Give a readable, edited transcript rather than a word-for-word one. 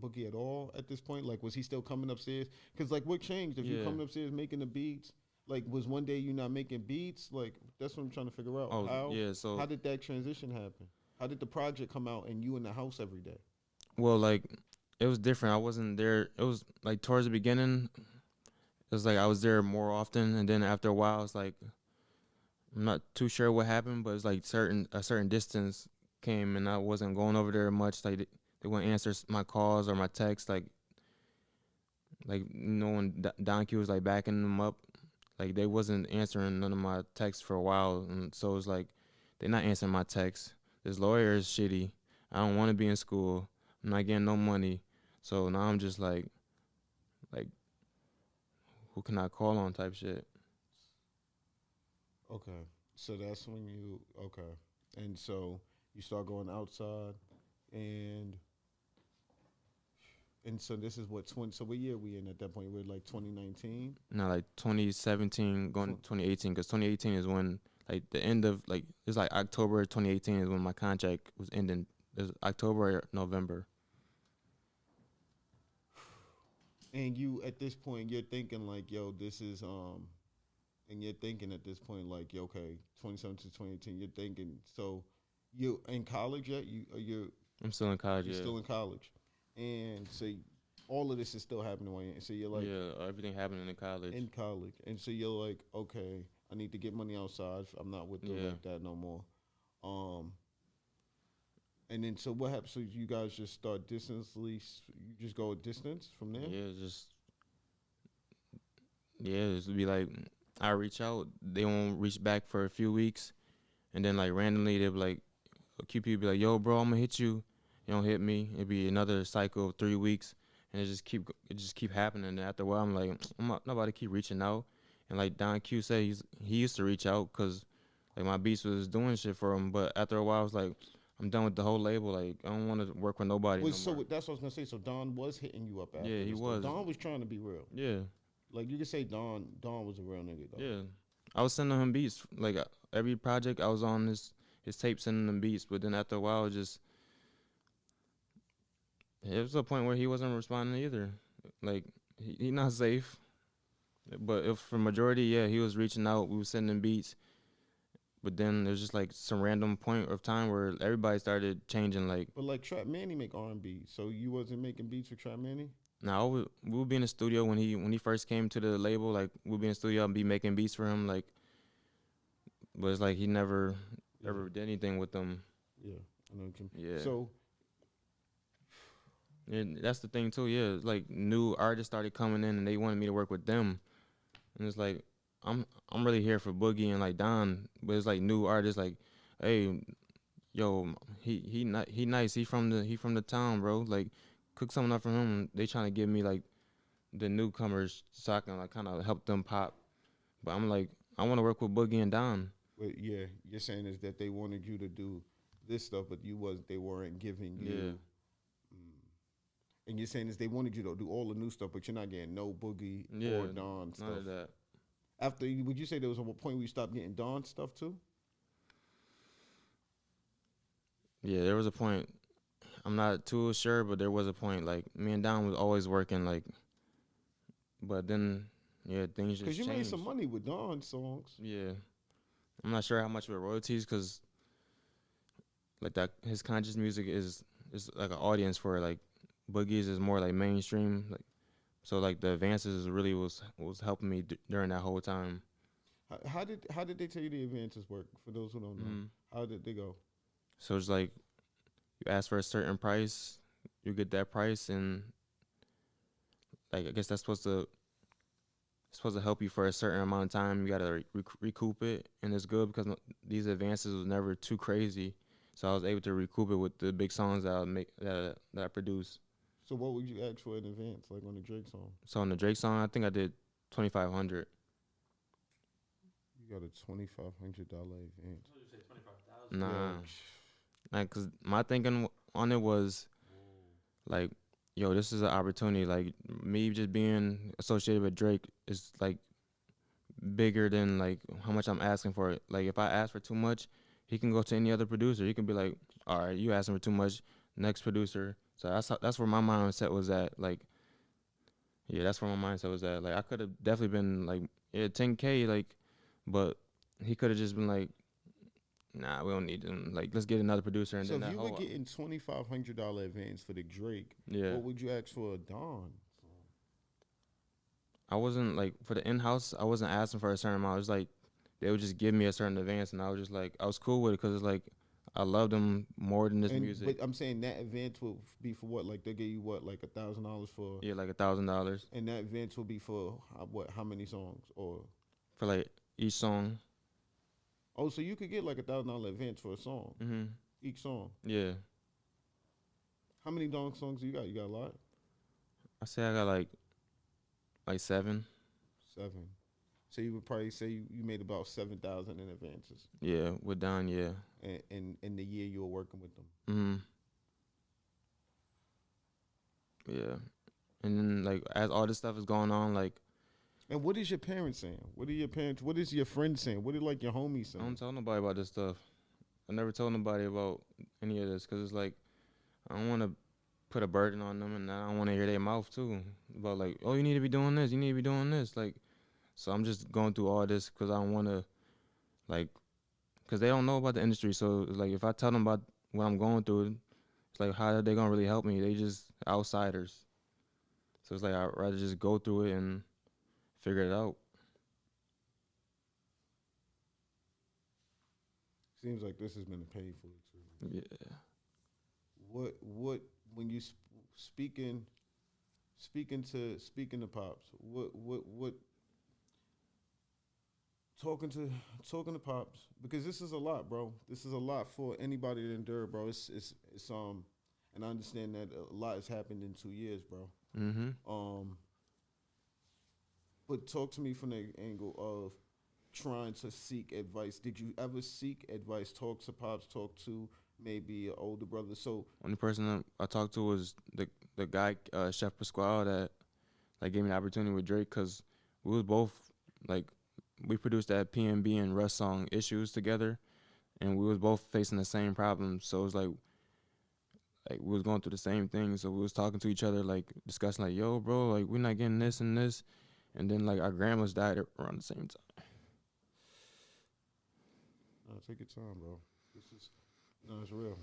Boogie at all at this point? Like, was he still coming upstairs? Because like, what changed if you Yeah. coming upstairs making the beats? Like, was one day you not making beats? Like, that's what I'm trying to figure out. Oh How yeah. how So did that transition happen? How did the project come out and you in the house every day? well, like it was different. I wasn't there. It was like towards the beginning. It was like I was there more often, and then after a while, it's like I'm not too sure what happened, but it's like a certain distance came, and I wasn't going over there much. Like they wouldn't answer my calls or my texts. Like when Don Q was like backing them up, like they wasn't answering none of my texts for a while, and so it's like they're not answering my texts. This lawyer is shitty. I don't want to be in school. I'm not getting no money. So now I'm just like who can I call on type shit. Okay, so that's when you okay, and so you start going outside, and so this is what 20. So what year we in at that point? We're like 2019. Now like 2017 going to 2018, because 2018 is when like the end of like it's like October 2018 is when my contract was ending. It was October or November. And you at this point you're thinking like, yo, this is and you're thinking at this point like, yo, okay, 2017 to 2018. You're thinking so you in college yet? I'm still in college. You're Yeah. still in college, and so all of this is still happening while so you're like Yeah, everything happening in college. in college, and so you're like, okay, I need to get money outside. I'm not with the Yeah. like that no more. Um, and then so what happens? So you guys just start distantly. You just go a distance from there. Yeah, it would be like I reach out, they won't reach back for a few weeks, and then like randomly they'll be like, a QP be like, "Yo, bro, I'm gonna hit you." You don't hit me. It'd be another cycle of 3 weeks, and it just keep happening. And after a while, I'm like, I'm not nobody keep reaching out. And like Don Q said, he used to reach out because like my beats was doing shit for him. But after a while, I was like, I'm done with the whole label. Like I don't want to work with nobody no Was more. so that's what I was gonna say. So Don was hitting you up after Yeah, he this. Though. was. Don was trying to be real. Yeah. Like you could say Don was a real nigga though. Yeah, I was sending him beats. Like every project, I was on his tape sending him beats. But then after a while, it was a point where he wasn't responding either. Like he not safe. But if for majority, yeah, he was reaching out. We was sending beats. But then there's just like some random point of time where everybody started changing. Like But like Trap Manny make R&B, so you wasn't making beats with Trap Manny. now we would be in the studio when he first came to the label. Like we'd be in the studio and be making beats for him. Like, but it's like he never Yeah, ever did anything with them. yeah, I know what you mean. Yeah. So And that's the thing too, yeah. Like new artists started coming in and they wanted me to work with them. And it's like I'm really here for Boogie and like Don, but it's like new artists like, hey, yo, he nice. He from the town, bro. Like cook something up for him. They trying to give me like the newcomers so I can like kind of help them pop. But I'm like I want to work with Boogie and Don. but yeah, you're saying is that they wanted you to do this stuff, but they weren't giving Yeah. you. Mm. And you're saying is they wanted you to do all the new stuff, but you're not getting no Boogie Yeah. or Don None stuff. of that. After would you say there was a point where you stopped getting Don stuff too? Yeah, there was a point. I'm not too sure, but there was a point. Like me and Don was always working. Like, but then yeah, things Because just you made changed. some money with Don songs. Yeah, I'm not sure how much with royalties because like that his conscious music is like an audience for like Boogie's is more like mainstream. Like so like the advances really was helping me during that whole time. How did they tell you the advances work? For those who don't know, Hmm. how did they go? So it's like you ask for a certain price, you get that price, and like I guess that's supposed to help you for a certain amount of time. You gotta recoup it, and it's good because these advances was never too crazy, so I was able to recoup it with the big songs that I make that I produce. So what would you ask for in advance, like on the Drake song? So on the Drake song, I think I did 2,500. You got a $2,500 advance. Nah, Yeah. like cause my thinking on it was like, yo, this is an opportunity. Like me just being associated with Drake is like bigger than like how much I'm asking for it. Like if I ask for too much, he can go to any other producer. He can be like, all right, you asking for too much. Next producer, So that's where my mindset was at. Like, yeah, that's where my mindset was at. Like, I could have definitely been like, yeah, 10K, like, but he could have just been like, nah, we don't need them. Like, let's get another producer, and So then if that you were whole getting $2,500 advance for the Drake, yeah. what would you ask for a Don? I wasn't like for the in house. I wasn't asking for a certain amount. It was like they would just give me a certain advance, and I was just like, I was cool with it because it's like I loved them more than this And music. but I'm saying that advance will be for what? Like they give you what? Like $1,000 for, Yeah, like $1,000 and that advance will be for what? How many songs? Or for like each song. oh, so you could get like $1,000 advance for a song, Mhm. each song. Yeah, How many dong songs do you got? You got a lot. I say I got like 7. 7. So you would probably say you made about 7,000 in advances, Yeah, with Don. Yeah. and in the year you were working with them. Mhm. Yeah, and then like as all this stuff is going on, like And what is your parents saying? What are your parents? What is your friends saying? What are like your homies I don't saying? tell nobody about this stuff. I never told nobody about any of this because it's like I don't want to put a burden on them, and I don't want to hear their mouth too about like, oh, you need to be doing this, you need to be doing this, like. So I'm just going through all this because I don't want to like, because they don't know about the industry. So it's like if I tell them about what I'm going through, it's like how are they gonna really help me? They just outsiders. So it's like I'd rather just go through it and figure it out. Seems like this has been a painful experience. Yeah. What when you speaking speaking to pops? What talking to talking to pops, because this is a lot, bro. This is a lot for anybody to endure, bro. It's and I understand that a lot has happened in 2 years, bro. Mhm. Um, but talk to me from the angle of trying to seek advice. Did you ever seek advice? Talk to pops. Talk to maybe an older brother. So Only person that I talked to was the guy Chef Pasquale that like gave me the opportunity with Drake because we was both like we produced that PNB and Russ song Issues together, and we was both facing the same problems. So it was like we was going through the same thing. So we was talking to each other, like discussing like, yo, bro, like we're not getting this and this, and then like our grandmas died around the same time. take your time, bro. This is no, it's real.